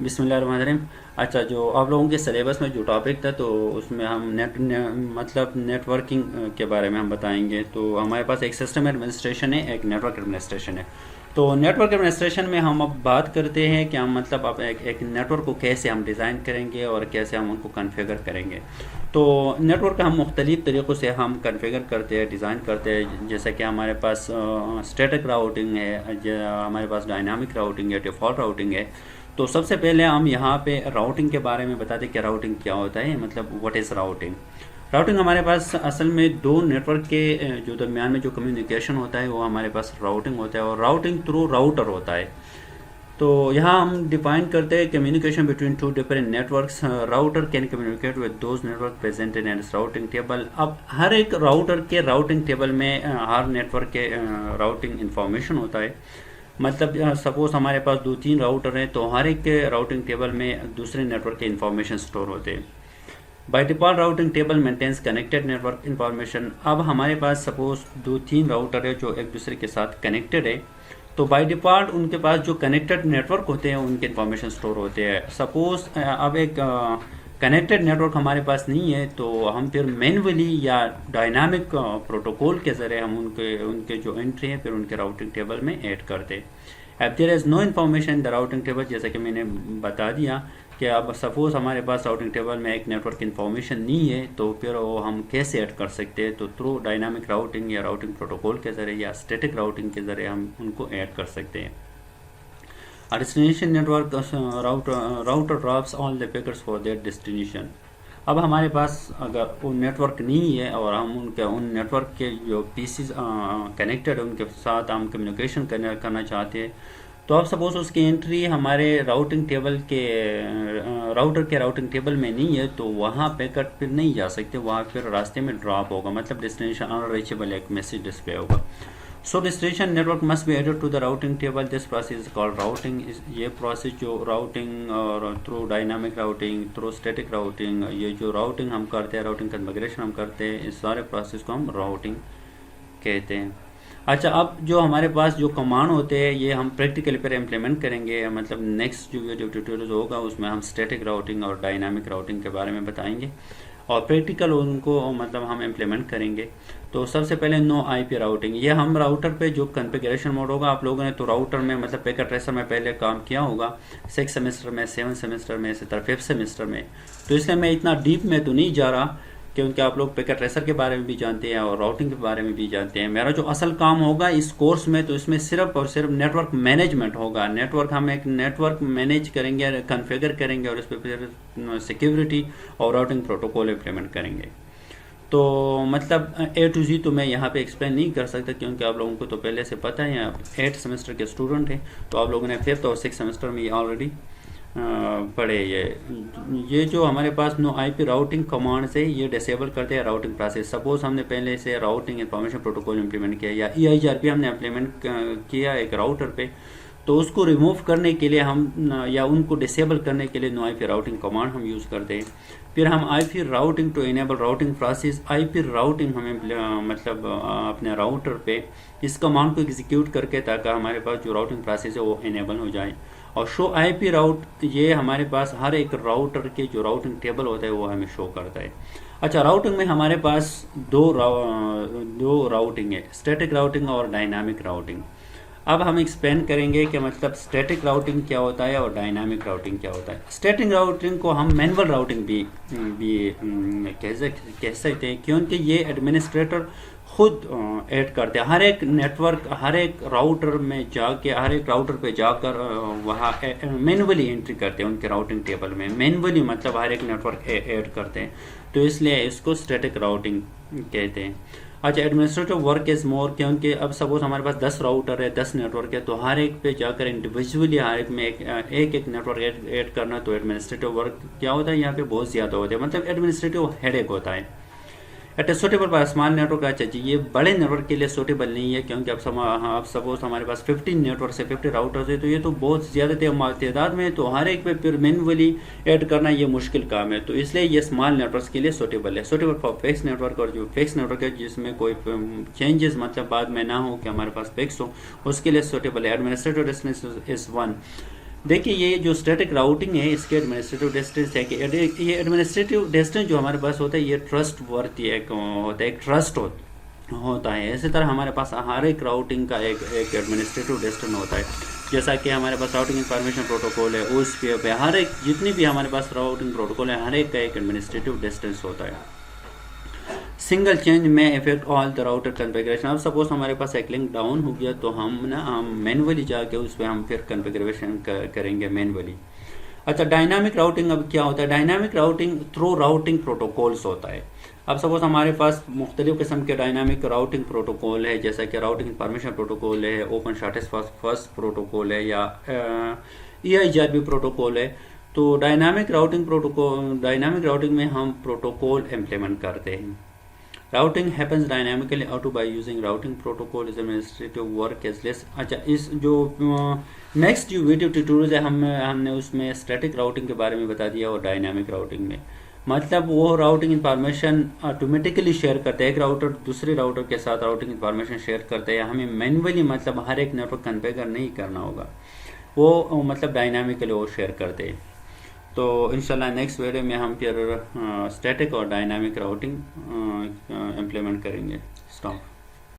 बिस्मिल्लाहिर्रहमानिर्रहीम। अच्छा, जो आप लोगों के सिलेबस में जो टॉपिक था तो उसमें हम मतलब नेटवर्किंग के बारे में हम बताएंगे। तो हमारे पास एक सिस्टम एडमिनिस्ट्रेशन है, एक नेटवर्क एडमिनिस्ट्रेशन है। तो नेटवर्क एडमिनिस्ट्रेशन में हम अब बात करते हैं कि हम मतलब अब एक नेटवर्क को कैसे हम डिज़ाइन करेंगे और कैसे हम उनको कॉन्फ़िगर करेंगे। तो नेटवर्क हम मुख्तलिफ़ तरीक़ों से हम कॉन्फ़िगर करते हैं, डिज़ाइन करते हैं। जैसे कि हमारे पास स्टैटिक राउटिंग है, हमारे पास डायनामिक राउटिंग है, डिफ़ॉल्ट राउटिंग है। तो सबसे पहले हम यहाँ पे राउटिंग के बारे में बताते हैं कि राउटिंग क्या होता है, मतलब व्हाट इज़ राउटिंग। राउटिंग हमारे पास असल में दो नेटवर्क के जो दरमियान में जो कम्युनिकेशन होता है वो हमारे पास राउटिंग होता है, और राउटिंग थ्रू राउटर होता है। तो यहाँ हम डिफाइन करते हैं communication between two different networks. Router can communicate with those network present in and routing table. अब हर एक राउटर के राउटिंग टेबल में हर नेटवर्क के राउटिंग इंफॉर्मेशन होता है। मतलब सपोज हमारे पास दो तीन राउटर हैं तो हर एक के राउटिंग टेबल में दूसरे नेटवर्क के इंफॉर्मेशन स्टोर होते हैं। By default routing table maintains connected network information. अब हमारे पास सपोज दो तीन राउटर है जो एक दूसरे के साथ कनेक्टेड है, तो बाय डिफ़ॉल्ट उनके पास जो कनेक्टेड नेटवर्क होते हैं उनके इंफॉर्मेशन स्टोर होते हैं। सपोज अब एक कनेक्टेड नेटवर्क हमारे पास नहीं है तो हम फिर मैन्युअली या डायनामिक प्रोटोकॉल के ज़रिए हम उनके उनके जो एंट्री है फिर उनके राउटिंग टेबल में ऐड करते हैं। अब there is no information in the routing table, जैसा कि मैंने बता दिया कि अब सपोज़ हमारे पास राउटिंग टेबल में एक नेटवर्क इन्फॉर्मेशन नहीं है तो फिर वो हम कैसे ऐड कर सकते हैं। तो थ्रू डायनामिक राउटिंग या राउटिंग प्रोटोकॉल के ज़रिए या स्टैटिक राउटिंग के ज़रिए हम उनको ऐड कर सकते हैं। A destination network router drops all the packets for their destination। अब हमारे पास अगर वो नेटवर्क नहीं है और हम उन नेटवर्क के जो पीसीज कनेक्टेड है उनके साथ हम कम्युनिकेशन करना चाहते हैं, तो अब सपोज उसकी एंट्री हमारे राउटिंग टेबल के राउटर के राउटिंग टेबल में नहीं है तो वहाँ पैकेट फिर नहीं जा सकते, वहाँ फिर रास्ते में ड्रॉप होगा, मतलब डेस्टिनेशन अनरीचेबल एक मैसेज डिस्प्ले होगा। सो destination network must be added to the routing table। this process is called routing। ये प्रोसेस जो राउटिंग और through dynamic routing through static routing, ये जो राउटिंग हम करते हैं, राउटिंग कन्फिगरेशन हम करते हैं, इस सारे प्रोसेस को हम राउटिंग कहते हैं। अच्छा, अब जो हमारे पास जो कमांड होते हैं ये हम प्रैक्टिकली पर इम्प्लीमेंट करेंगे, मतलब नेक्स्ट जो वीडियो ट्यूटोरियल होगा उसमें हम स्टैटिक राउटिंग और डायनामिक राउटिंग के बारे में बताएंगे और प्रैक्टिकल उनको मतलब हम इम्प्लीमेंट करेंगे। तो सबसे पहले नो आईपी राउटिंग, ये हम राउटर पे जो कॉन्फ़िगरेशन मोड होगा, आप लोगों ने तो राउटर में मतलब पैकेट ट्रेसर में पहले काम किया होगा 6 सेमेस्टर में, 7 सेमेस्टर में, इसी तरह 5th सेमेस्टर में। तो इसलिए मैं इतना डीप में तो नहीं जा रहा क्योंकि आप लोग पैकेट ट्रेसर के बारे में भी जानते हैं और राउटिंग के बारे में भी जानते हैं। मेरा जो असल काम होगा इस कोर्स में तो इसमें सिर्फ और सिर्फ नेटवर्क मैनेजमेंट होगा। नेटवर्क हम एक नेटवर्क मैनेज करेंगे, कॉन्फ़िगर करेंगे और इस पर फिर सिक्योरिटी और राउटिंग प्रोटोकॉल इम्प्लीमेंट करेंगे। तो मतलब ए टू जी तो मैं यहाँ पे एक्सप्लेन नहीं कर सकता क्योंकि आप लोगों को तो पहले से पता है, आप 8th सेमेस्टर के स्टूडेंट हैं तो आप लोगों ने 5th और 6th सेमेस्टर में ऑलरेडी पढ़े। ये जो हमारे पास नो आईपी राउटिंग कमांड से ये डिसेबल करते हैं राउटिंग प्रोसेस। सपोज हमने पहले से राउटिंग इंफॉर्मेशन प्रोटोकॉल इम्प्लीमेंट किया या EIGRP हमने इम्प्लीमेंट किया एक राउटर पे, तो उसको रिमूव करने के लिए हम या उनको डिसेबल करने के लिए नो आईपी राउटिंग कमांड हम यूज़ करते हैं। फिर हम IP routing to enable routing process, IP routing हमें मतलब अपने राउटर पे इस कमांड को एग्जीक्यूट करके ताकि हमारे पास जो राउटिंग प्रोसेस है वो इनेबल हो जाए। और शो आईपी राउट, ये हमारे पास हर एक राउटर के जो राउटिंग टेबल होता है वो हमें शो करता है। अच्छा, राउटिंग में हमारे पास दो राउटिंग है, स्टैटिक राउटिंग और डायनामिक राउटिंग। अब हम एक्सप्लेन करेंगे कि मतलब स्टैटिक राउटिंग क्या होता है और डायनामिक राउटिंग क्या होता है। स्टैटिक राउटिंग को हम मैनुअल राउटिंग भी कह सकते हैं क्योंकि ये एडमिनिस्ट्रेटर खुद ऐड करते हैं। हर एक नेटवर्क, हर एक राउटर में जाके, हर एक राउटर पे जाकर वहाँ मैनुअली एंट्री करते हैं उनके राउटिंग टेबल में। मैनुअली मतलब हर एक नेटवर्क ऐड करते हैं, तो इसलिए इसको स्टैटिक राउटिंग कहते हैं। अच्छा, एडमिनिस्ट्रेटिव वर्क इज़ मोर क्योंकि अब सपोज हमारे पास 10 राउटर है, 10 नेटवर्क है, तो हर एक पे जाकर इंडिविजुअली हर एक में एक नेटवर्क ऐड करना, तो एडमिनिस्ट्रेटिव वर्क क्या होता है यहाँ पे बहुत ज़्यादा होता है, मतलब एडमिनिस्ट्रेटिव हेडेक होता है। At suitable for small network. अच्छा जी, ये बड़े नेटवर्क के लिए सूटेबल नहीं है क्योंकि अब सपोज हमारे पास 15 नेटवर्क से 50 राउटर्स है तो ये तो बहुत ज़्यादा तादाद में है, तो हर एक पे फिर मैनुअली ऐड करना ये मुश्किल काम है, तो इसलिए ये स्मॉल नेटवर्क्स के लिए सूटेबल है। सूटेबल फॉर फिक्स नेटवर्क, और जो फिक्स नेटवर्क है जिसमें कोई चेंजेस मतलब बाद में ना हो कि हमारे पास फिक्स हो, उसके लिए सूटेबल है। Administrative distance is 1। देखिए ये जो स्टैटिक राउटिंग है इसके एडमिनिस्ट्रेटिव डिस्टेंस है कि ये एडमिनिस्ट्रेटिव डिस्टेंस जो हमारे पास होता है ये ट्रस्ट वर्थ एक होता है, एक ट्रस्ट होता है। इसी तरह हमारे पास हर एक राउटिंग का एक एडमिनिस्ट्रेटिव डिस्टेंस होता है। जैसा कि हमारे पास राउटिंग इंफॉर्मेशन प्रोटोकॉल है, उस पे हर एक जितनी भी हमारे पास राउटिंग प्रोटोकॉल है हर एक का एक एडमिनिस्ट्रेटिव डिस्टेंस होता है। सिंगल चेंज में effect all the router configuration. अब सपोज हमारे पास एक लिंक डाउन हो गया तो हम मैनुअली जाके उस पर हम फिर कन्फिग्रेशन करेंगे मैनुअली। अच्छा, डायनामिक राउटिंग अब क्या होता है? Dynamic routing through routing protocols होता है। अब सपोज हमारे पास मुख्तलिफ किस्म के डायनामिक राउटिंग प्रोटोकॉल है, जैसा कि राउटिंग इंफॉर्मेशन प्रोटोकॉल है, ओपन शॉर्टेस्ट फर्स्ट प्रोटोकॉल है, या EIGRP प्रोटोकॉल है। तो डायनामिक राउटिंग में हम प्रोटोकॉल इम्प्लीमेंट करते हैं। Routing happens dynamically auto by using routing protocol is administrative work is less. अच्छा, इस जो नेक्स्ट जो वीडियो ट्यूटोरियल है हमने उसमें स्टैटिक राउटिंग के बारे में बता दिया, और डायनामिक राउटिंग में मतलब वो राउटिंग इंफॉर्मेशन ऑटोमेटिकली शेयर करते हैं। एक राउटर दूसरे राउटर के साथ राउटिंग इंफॉर्मेशन शेयर करते हैं, हमें मैनुअली मतलब हर एक नेटवर्क कॉन्फ़िगर नहीं करना होगा, वो मतलब डायनामिकली वो शेयर करते हैं। तो इंशाल्लाह नेक्स्ट वीडियो में हम फिर स्टैटिक और डायनामिक राउटिंग इम्प्लीमेंट करेंगे। स्टॉप।